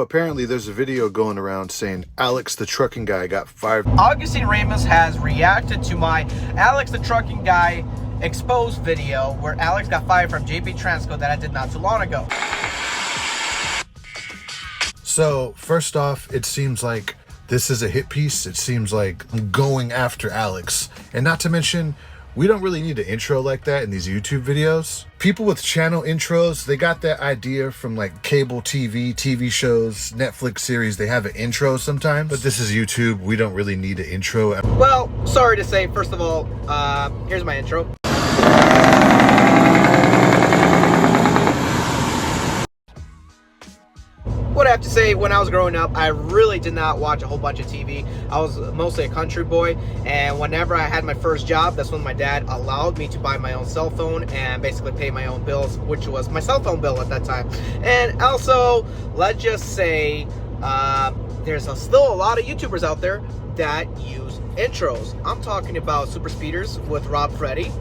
Apparently there's a video going around saying Alex the trucking guy got fired. Augustine Ramos has reacted to my Alex the trucking guy exposed video where Alex got fired from JP Transco that I did not too long ago. So first off, it seems like this is a hit piece. It seems like I'm going after Alex. And not to mention, we don't really need an intro like that in these YouTube videos. People with channel intros, they got that idea from like cable TV shows, Netflix series. They have an intro sometimes, but this is YouTube. We don't really need an intro. Well, sorry to say, first of all, here's my intro. What I have to say, when I was growing up, I really did not watch a whole bunch of TV. I was mostly a country boy, and whenever I had my first job, that's when my dad allowed me to buy my own cell phone and basically pay my own bills, which was my cell phone bill at that time. And also, let's just say, there's still a lot of YouTubers out there that use intros. I'm talking about Super Speeders with Rob Freddy.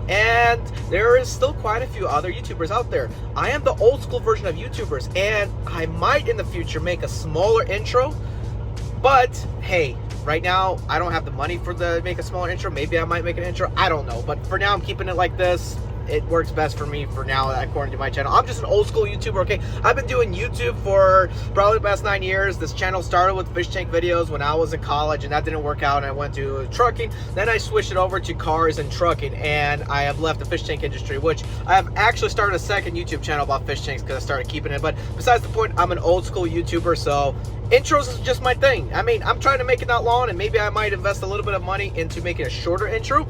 And there is still quite a few other YouTubers out there. I am the old school version of YouTubers, and I might in the future make a smaller intro, but hey, right now I don't have the money make a smaller intro. Maybe I might make an intro, I don't know, but for now I'm keeping it like this. It works best for me for now, according to my channel. I'm just an old school YouTuber, okay? I've been doing YouTube for probably the past 9 years. This channel started with fish tank videos when I was in college, and that didn't work out, and I went to trucking. Then I switched it over to cars and trucking, and I have left the fish tank industry, which I have actually started a second YouTube channel about fish tanks because I started keeping it. But besides the point, I'm an old school YouTuber, so intros is just my thing. I mean, I'm trying to make it not long, and maybe I might invest a little bit of money into making a shorter intro,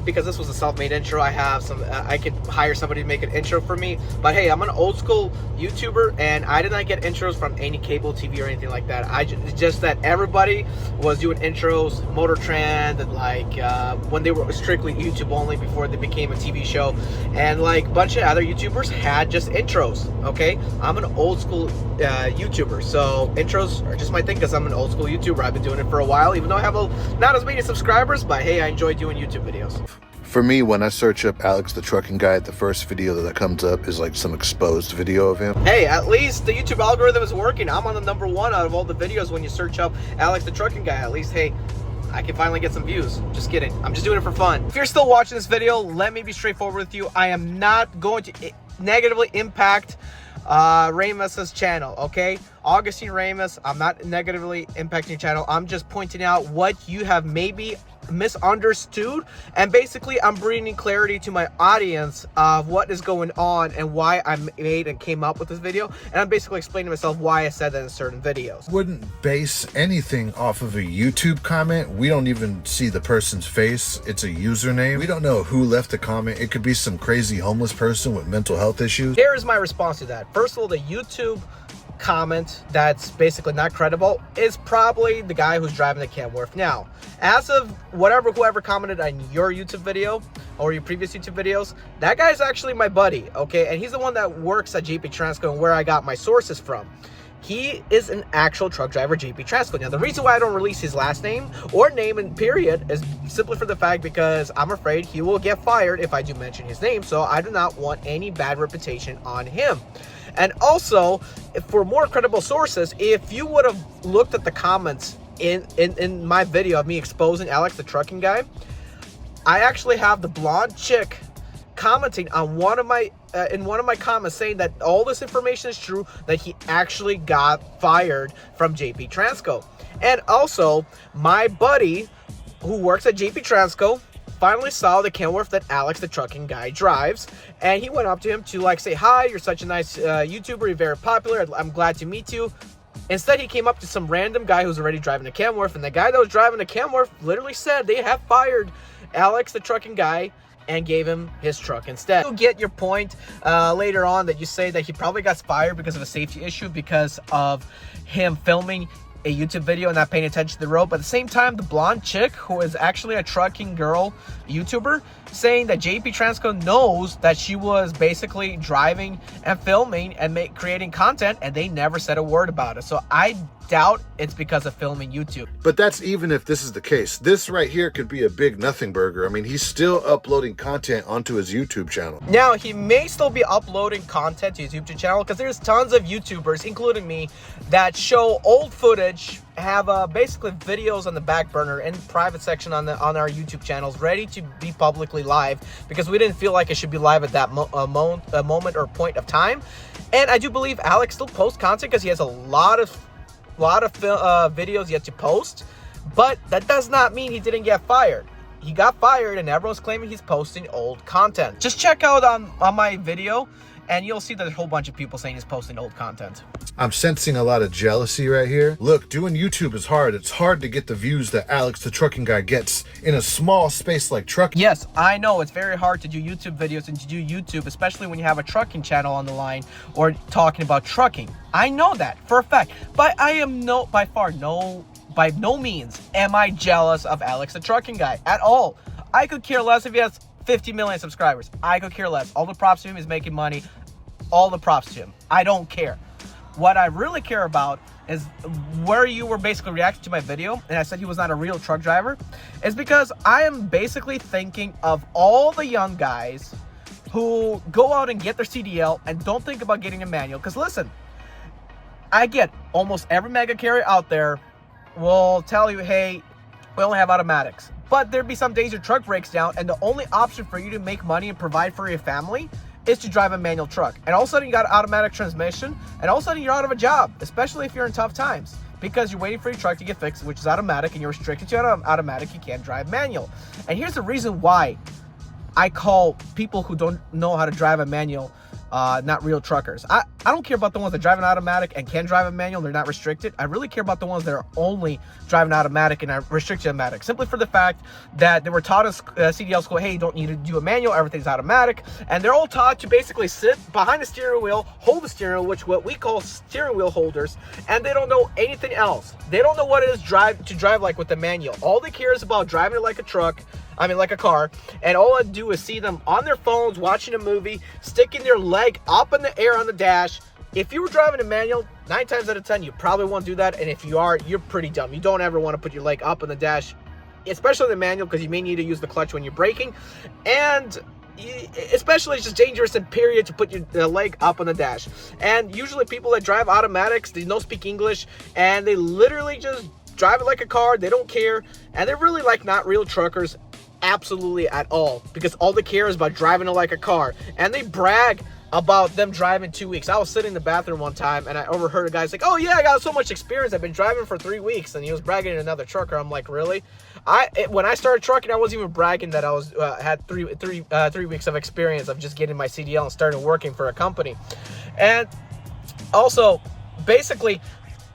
because this was a self-made intro. I have some I could hire somebody to make an intro for me, but hey, I'm an old school YouTuber, and I did not get intros from any cable TV or anything like that. It's just that everybody was doing intros, Motor Trend, and like when they were strictly YouTube only before they became a TV show, and like a bunch of other YouTubers had just intros. Okay, I'm an old school YouTuber, so intros are just my thing because I'm an old school YouTuber. I've been doing it for a while, even though I have not as many subscribers, but hey, I enjoy doing YouTube videos. For me, when I search up Alex the trucking guy, the first video that comes up is like some exposed video of him. Hey, at least the YouTube algorithm is working. I'm on the #1 out of all the videos when you search up Alex the trucking guy. At least, hey, I can finally get some views. Just kidding. I'm just doing it for fun. If you're still watching this video, let me be straightforward with you. I am not going to negatively impact Ramos's channel, okay? Augustine Ramos, I'm not negatively impacting your channel. I'm just pointing out what you have maybe misunderstood, and basically I'm bringing clarity to my audience of what is going on and why I made and came up with this video, and I'm basically explaining to myself why I said that in certain videos. Wouldn't base anything off of a YouTube comment. We don't even see the person's face. It's a username. We don't know who left the comment. It could be some crazy homeless person with mental health issues. Here is my response to that. First of all, the YouTube comment that's basically not credible is probably the guy who's driving the Kenworth. Now, as of whoever commented on your YouTube video or your previous YouTube videos, that guy's actually my buddy, okay? And he's the one that works at JP Transco and where I got my sources from. He is an actual truck driver, JP Transco. Now, the reason why I don't release his last name or name and period is simply for the fact because I'm afraid he will get fired if I do mention his name, so I do not want any bad reputation on him. And also, for more credible sources, if you would have looked at the comments in my video of me exposing Alex the trucking guy, I actually have the blonde chick commenting on one of my comments saying that all this information is true, that he actually got fired from JP Transco. And also, my buddy who works at JP Transco finally saw the Kenworth that Alex the trucking guy drives, and he went up to him to like say, "Hi, you're such a nice YouTuber, you're very popular, I'm glad to meet you." Instead, he came up to some random guy who's already driving a Kenworth, and the guy that was driving the Kenworth literally said they have fired Alex the trucking guy and gave him his truck instead. You'll get your point later on that you say that he probably got fired because of a safety issue because of him filming a YouTube video and not paying attention to the road. But at the same time, the blonde chick, who is actually a trucking girl YouTuber, saying that JP Transco knows that she was basically driving and filming and creating content, and they never said a word about it. So I doubt it's because of filming YouTube. But that's even if this is the case. This right here could be a big nothing burger. I mean, he's still uploading content onto his YouTube channel. Now, he may still be uploading content to his YouTube channel because there's tons of YouTubers, including me, that show old footage, have basically videos on the back burner in private section on our YouTube channels ready to be publicly live because we didn't feel like it should be live at that moment or point of time. And I do believe Alex still posts content because he has a lot of videos yet to post, but that does not mean he didn't get fired. He got fired and everyone's claiming he's posting old content. Just check out on my video and you'll see there's a whole bunch of people saying he's posting old content. I'm sensing a lot of jealousy right here. Look, doing YouTube is hard. It's hard to get the views that Alex the trucking guy gets in a small space like trucking. Yes, I know it's very hard to do YouTube videos and to do YouTube, especially when you have a trucking channel on the line or talking about trucking. I know that for a fact, but I am by no means am I jealous of Alex the trucking guy at all. I could care less if he has 50 million subscribers. I could care less. All the props to him is making money. All the props to him. I don't care. What I really care about is where you were basically reacting to my video and I said he was not a real truck driver, is because I am basically thinking of all the young guys who go out and get their CDL and don't think about getting a manual. Because listen, I get almost every mega carrier out there will tell you, hey, we only have automatics. But there'd be some days your truck breaks down and the only option for you to make money and provide for your family is to drive a manual truck. And all of a sudden you got an automatic transmission and all of a sudden you're out of a job, especially if you're in tough times because you're waiting for your truck to get fixed, which is automatic, and you're restricted to automatic. You can't drive manual. And here's the reason why I call people who don't know how to drive a manual not real truckers. I don't care about the ones that drive an automatic and can drive a manual. They're not restricted. I really care about the ones that are only driving automatic and are restricted automatic, simply for the fact that they were taught in CDL school, hey, you don't need to do a manual, everything's automatic. And they're all taught to basically sit behind the steering wheel, hold the steering wheel, which what we call steering wheel holders, and they don't know anything else. They don't know what it is to drive like with the manual. All they care is about driving it like a truck, like a car, and all I do is see them on their phones watching a movie, sticking their leg up in the air on the dash. If you were driving a manual, 9 times out of 10, you probably won't do that, and if you are, you're pretty dumb. You don't ever want to put your leg up in the dash, especially the manual, because you may need to use the clutch when you're braking, and especially it's just dangerous and period to put your leg up on the dash. And usually people that drive automatics, they don't speak English, and they literally just drive it like a car. They don't care, and they're really like not real truckers absolutely at all, because all they care is about driving it like a car. And they brag about them driving 2 weeks. I was sitting in the bathroom one time and I overheard a guy's like, oh yeah, I got so much experience, I've been driving for 3 weeks. And he was bragging to another trucker. I'm like, really? When I started trucking, I wasn't even bragging that I was had three weeks of experience of just getting my CDL and starting working for a company. And also, basically,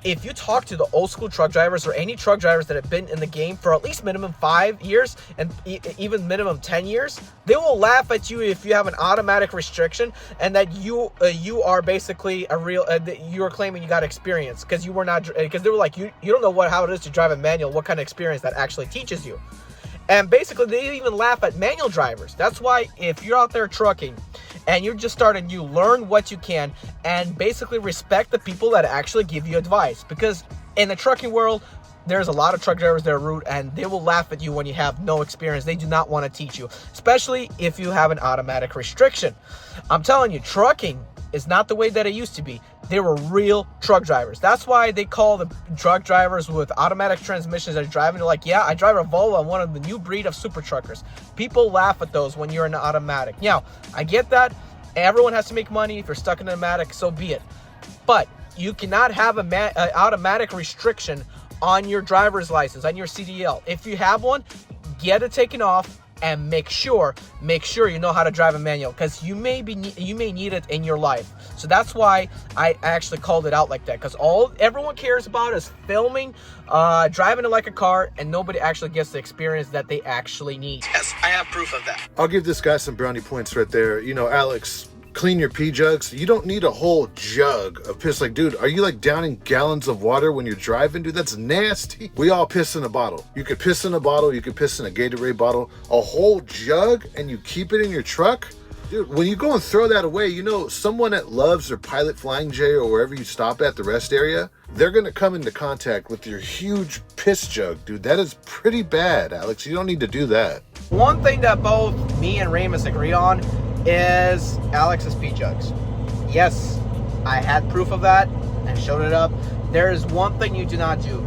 if you talk to the old school truck drivers or any truck drivers that have been in the game for at least minimum 5 years and even minimum 10 years, they will laugh at you if you have an automatic restriction and that you are basically a real, you are claiming you got experience, because you were not, because they were like, you don't know how it is to drive a manual, what kind of experience that actually teaches you. And basically they even laugh at manual drivers. That's why if you're out there trucking and you're just starting, you learn what you can and basically respect the people that actually give you advice. Because in the trucking world, there's a lot of truck drivers that are rude and they will laugh at you when you have no experience. They do not want to teach you, especially if you have an automatic restriction. I'm telling you, trucking is not the way that it used to be. They were real truck drivers. That's why they call the truck drivers with automatic transmissions that are driving. They're like, yeah, I drive a Volvo. I'm one of the new breed of super truckers. People laugh at those when you're in an automatic. Now, I get that. Everyone has to make money. If you're stuck in an automatic, so be it. But you cannot have an automatic restriction on your driver's license, on your CDL. If you have one, get it taken off. And make sure you know how to drive a manual, because you may need it in your life. So that's why I actually called it out like that, because everyone cares about is filming, driving it like a car, and nobody actually gets the experience that they actually need. Yes, I have proof of that. I'll give this guy some brownie points right there. You know, Alex, clean your pee jugs. You don't need a whole jug of piss. Like, dude, are you like downing gallons of water when you're driving? Dude, that's nasty. We all piss in a bottle. You could piss in a bottle, you could piss in a Gatorade bottle. A whole jug and you keep it in your truck? Dude, when you go and throw that away, you know, someone at Love's or Pilot Flying J or wherever you stop at the rest area, they're gonna come into contact with your huge piss jug. Dude, that is pretty bad, Alex. You don't need to do that. One thing that both me and Ramos agree on is Alex's pee jugs. Yes, I had proof of that and showed it up. There is one thing you do not do.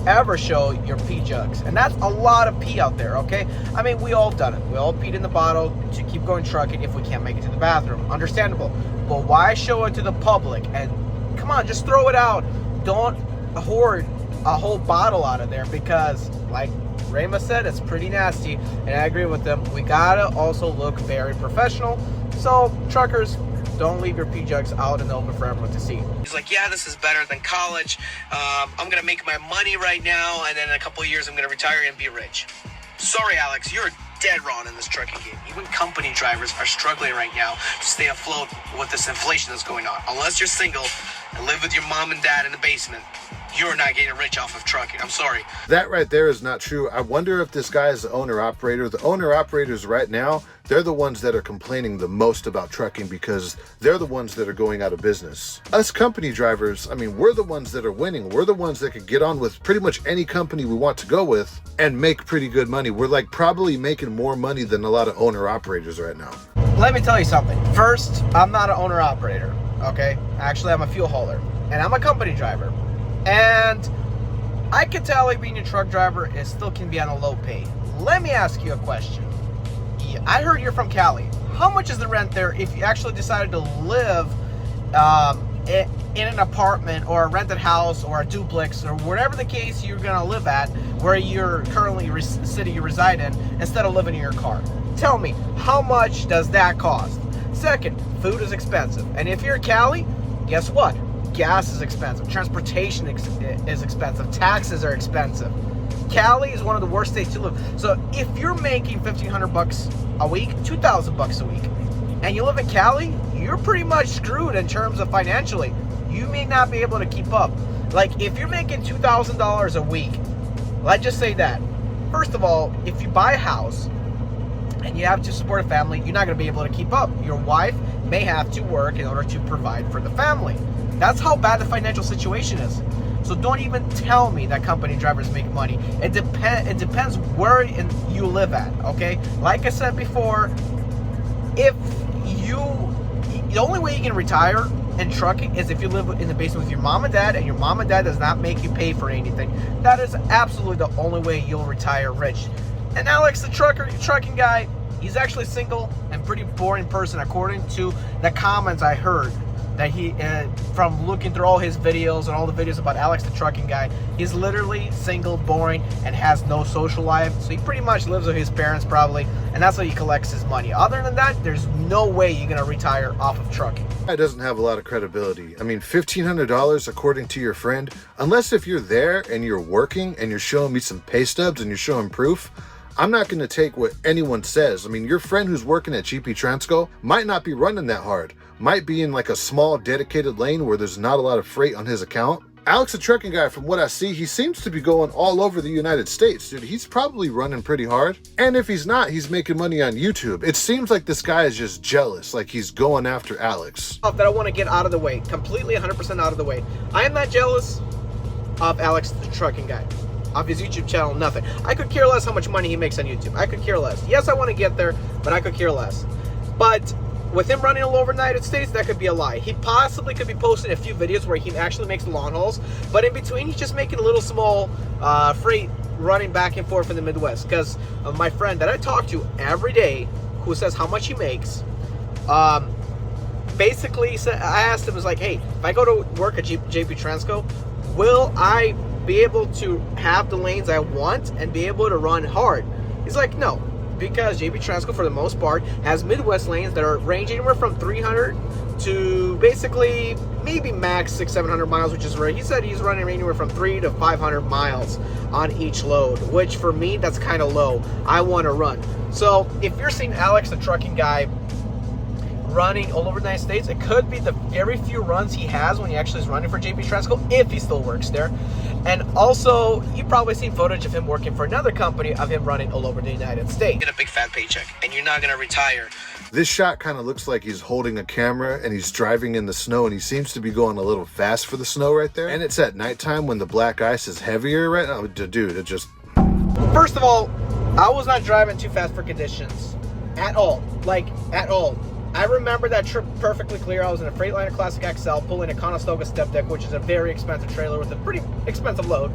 Ever show your pee jugs, and that's a lot of pee out there, okay? I mean, we all done it. We all peed in the bottle to keep going trucking if we can't make it to the bathroom. Understandable. But why show it to the public? And come on, just throw it out. Don't hoard a whole bottle out of there, because like Ramos said, it's pretty nasty, and I agree with them. We gotta also look very professional. So truckers, don't leave your pee jugs out in the open for everyone to see. He's like, yeah, this is better than college. I'm gonna make my money right now, and then in a couple of years I'm gonna retire and be rich. Sorry, Alex, you're dead wrong in this trucking game. Even company drivers are struggling right now to stay afloat with this inflation that's going on. Unless you're single and live with your mom and dad in the basement, you're not getting rich off of trucking. I'm sorry. That right there is not true. I wonder if this guy is the owner-operator. The owner-operators right now, they're the ones that are complaining the most about trucking because they're the ones that are going out of business. Us company drivers, I mean, we're the ones that are winning. We're the ones that could get on with pretty much any company we want to go with and make pretty good money. We're like probably making more money than a lot of owner-operators right now. Let me tell you something. First, I'm not an owner-operator, okay? Actually, I'm a fuel hauler, and I'm a company driver. And I can tell like being a truck driver, it still can be on a low pay. Let me ask you a question. I heard you're from Cali. How much is the rent there if you actually decided to live in an apartment or a rented house or a duplex or whatever the case you're gonna live at, where you're currently city you reside in, instead of living in your car? Tell me, how much does that cost? Second, food is expensive. And if you're in Cali, guess what? Gas is expensive, transportation is expensive, taxes are expensive. Cali is one of the worst states to live. So if you're making $1,500 a week, $2,000 a week, and you live in Cali, you're pretty much screwed in terms of financially. You may not be able to keep up. Like if you're making $2,000 a week, let's just say that. First of all, if you buy a house and you have to support a family, you're not going to be able to keep up. Your wife may have to work in order to provide for the family. That's how bad the financial situation is. So don't even tell me that company drivers make money. It depends where you live at, okay? Like I said before, the only way you can retire in trucking is if you live in the basement with your mom and dad, and your mom and dad does not make you pay for anything. That is absolutely the only way you'll retire rich. And Alex, the trucking guy, he's actually single and pretty boring person according to the comments I heard. That he, from looking through all his videos and all the videos about Alex the trucking guy, he's literally single, boring, and has no social life. So he pretty much lives with his parents probably, and that's how he collects his money. Other than that, there's no way you're gonna retire off of trucking. That doesn't have a lot of credibility. I mean, $1,500 according to your friend, unless if you're there and you're working and you're showing me some pay stubs and you're showing proof, I'm not going to take what anyone says. I mean, your friend who's working at GP Transco might not be running that hard. Might be in like a small dedicated lane where there's not a lot of freight on his account. Alex, the trucking guy, from what I see, he seems to be going all over the United States. Dude, he's probably running pretty hard. And if he's not, he's making money on YouTube. It seems like this guy is just jealous, like he's going after Alex. That I want to get out of the way, completely 100% out of the way. I am not jealous of Alex, the trucking guy. Off his YouTube channel, nothing. I could care less how much money he makes on YouTube. I could care less. Yes, I want to get there, but I could care less. But with him running all over the United States, that could be a lie. He possibly could be posting a few videos where he actually makes long hauls, but in between, he's just making a little small freight running back and forth in the Midwest. Because my friend that I talk to every day, who says how much he makes, basically, I asked him, I was like, hey, if I go to work at JP Transco, will I be able to have the lanes I want and be able to run hard? He's like, no, because JP Transco for the most part has Midwest lanes that are range anywhere from 300 to basically maybe max 600-700 miles, which is where he said he's running anywhere from 300 to 500 miles on each load, which for me, that's kind of low. I want to run. So if you're seeing Alex the trucking guy running all over the United States. It could be the very few runs he has when he actually is running for JP Tricycle, if he still works there. And also, you've probably seen footage of him working for another company of him running all over the United States. Get a big fat paycheck, and you're not going to retire. This shot kind of looks like he's holding a camera and he's driving in the snow, and he seems to be going a little fast for the snow right there. And it's at nighttime when the black ice is heavier right now. Dude, it just... First of all, I was not driving too fast for conditions at all. Like, at all. I remember that trip perfectly clear. I was in a Freightliner Classic XL pulling a Conestoga step deck, which is a very expensive trailer with a pretty expensive load.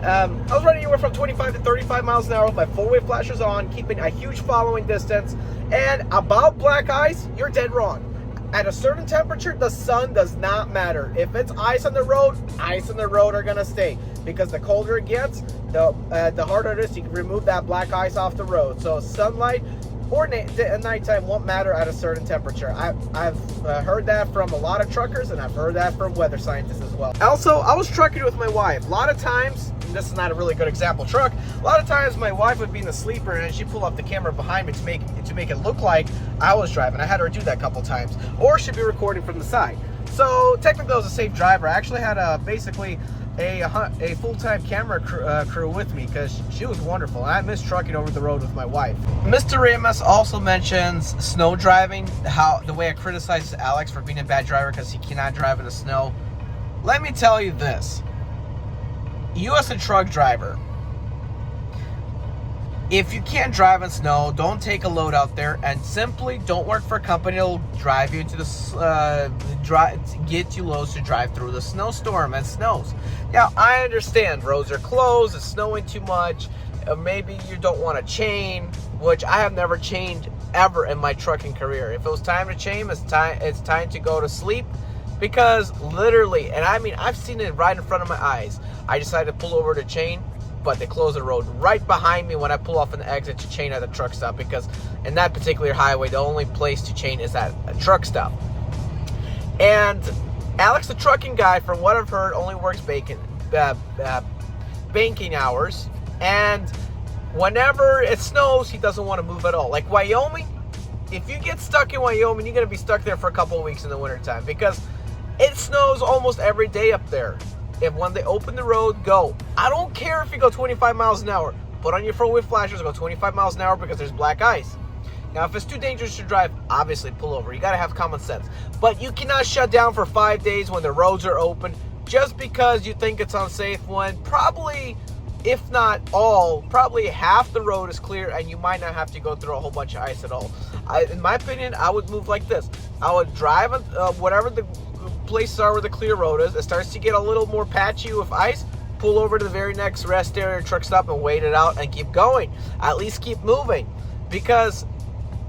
I was running anywhere from 25 to 35 miles an hour with my four-way flashers on, keeping a huge following distance. And about black ice, you're dead wrong. At a certain temperature, the sun does not matter. If it's ice on the road are gonna stay. Because the colder it gets, the harder it is to remove that black ice off the road. So sunlight or nighttime won't matter at a certain temperature. I've heard that from a lot of truckers, and I've heard that from weather scientists as well. Also, I was trucking with my wife. A lot of times, and this is not a really good example truck, a lot of times my wife would be in the sleeper and she'd pull up the camera behind me to make it look like I was driving. I had her do that a couple times. Or she'd be recording from the side. So technically I was a safe driver. I actually had basically a full-time camera crew with me, because she was wonderful. I miss trucking over the road with my wife. Mr. Ramos also mentions snow driving, how the way I criticized Alex for being a bad driver because he cannot drive in the snow. Let me tell you this. You as a truck driver, if you can't drive in snow, don't take a load out there, and simply don't work for a company that'll drive you to the get you loads to drive through the snowstorm and snows. Now, I understand roads are closed, it's snowing too much, maybe you don't want to chain, which I have never chained ever in my trucking career. If it was time to chain, it's time to go to sleep, because literally, and I mean, I've seen it right in front of my eyes. I decided to pull over to chain, but they close the road right behind me when I pull off an exit to chain at the truck stop, because in that particular highway, the only place to chain is at a truck stop. And Alex, the trucking guy, from what I've heard, only works banking hours, and whenever it snows, he doesn't want to move at all. Like Wyoming, if you get stuck in Wyoming, you're going to be stuck there for a couple of weeks in the wintertime, because it snows almost every day up there. If when they open the road, go. I don't care if you go 25 miles an hour. Put on your four-way flashers, go 25 miles an hour, because there's black ice. Now, if it's too dangerous to drive, obviously pull over. You got to have common sense. But you cannot shut down for 5 days when the roads are open just because you think it's unsafe, when probably, if not all, probably half the road is clear and you might not have to go through a whole bunch of ice at all. In my opinion, I would move like this. I would drive whatever the places are where the clear road is. It starts to get a little more patchy with ice, pull over to the very next rest area or truck stop and wait it out and keep going. At least keep moving, because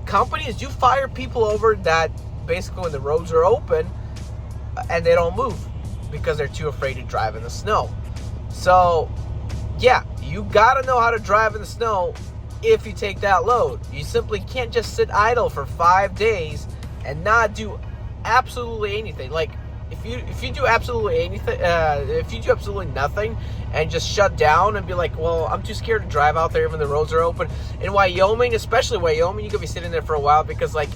companies do fire people over that basically when the roads are open and they don't move because they're too afraid to drive in the snow. So yeah, you gotta know how to drive in the snow if you take that load. You simply can't just sit idle for 5 days and not do absolutely anything. Like if you do absolutely anything, if you do absolutely nothing and just shut down and be like, well, I'm too scared to drive out there even the roads are open. In Wyoming, especially Wyoming, you could be sitting there for a while, because like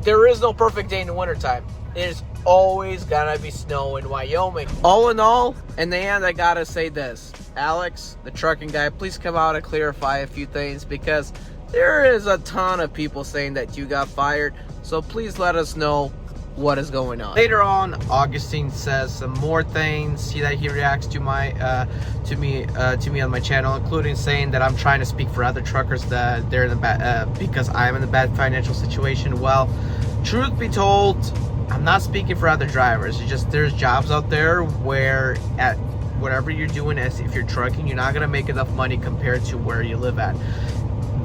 there is no perfect day in the wintertime. It is always gonna be snow in Wyoming. All in all, in the end, I gotta say this. Alex, the trucking guy, please come out and clarify a few things, because there is a ton of people saying that you got fired. So please let us know what is going on. Later on, Augustine says some more things. He reacts to my to me on my channel, including saying that I'm trying to speak for other truckers, that they're in the bad because I'm in the bad financial situation. Well, truth be told, I'm not speaking for other drivers. It's just there's jobs out there where at whatever you're doing, as if you're trucking, you're not gonna make enough money compared to where you live at.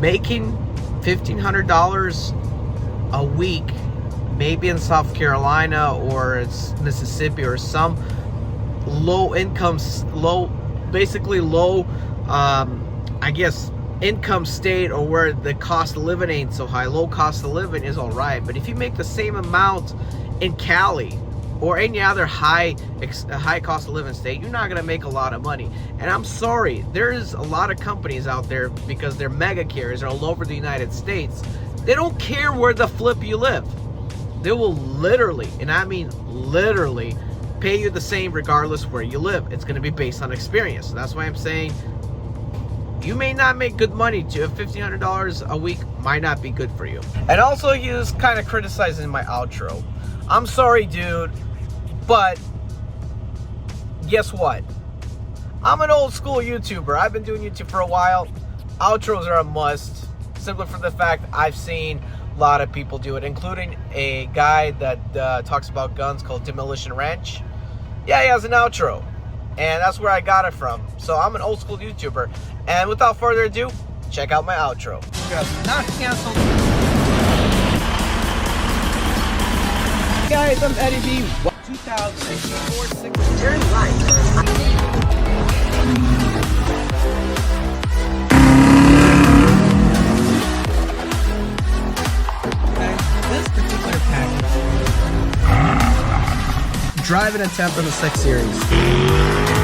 Making $1,500 a week, maybe in South Carolina or it's Mississippi or some basically low I guess income state, or where the cost of living ain't so high. Low cost of living is all right, but if you make the same amount in Cali or any other high cost of living state, you're not gonna make a lot of money. And I'm sorry, there's a lot of companies out there, because they're mega carriers all over the United States. They don't care where the flip you live. They will literally, and I mean literally, pay you the same regardless where you live. It's going to be based on experience. So that's why I'm saying you may not make good money. $1,500 a week might not be good for you. And also, he was kind of criticizing my outro. I'm sorry, dude, but guess what? I'm an old school YouTuber. I've been doing YouTube for a while. Outros are a must, simply for the fact I've seen a lot of people do it, including a guy that talks about guns called Demolition Ranch. Yeah, he has an outro, and that's where I got it from. So I'm an old school YouTuber, and without further ado, check out my outro. Not canceled. Guys, I'm Eddie B. 2004 turn right. This particular package, drive an attempt on the 6 Series.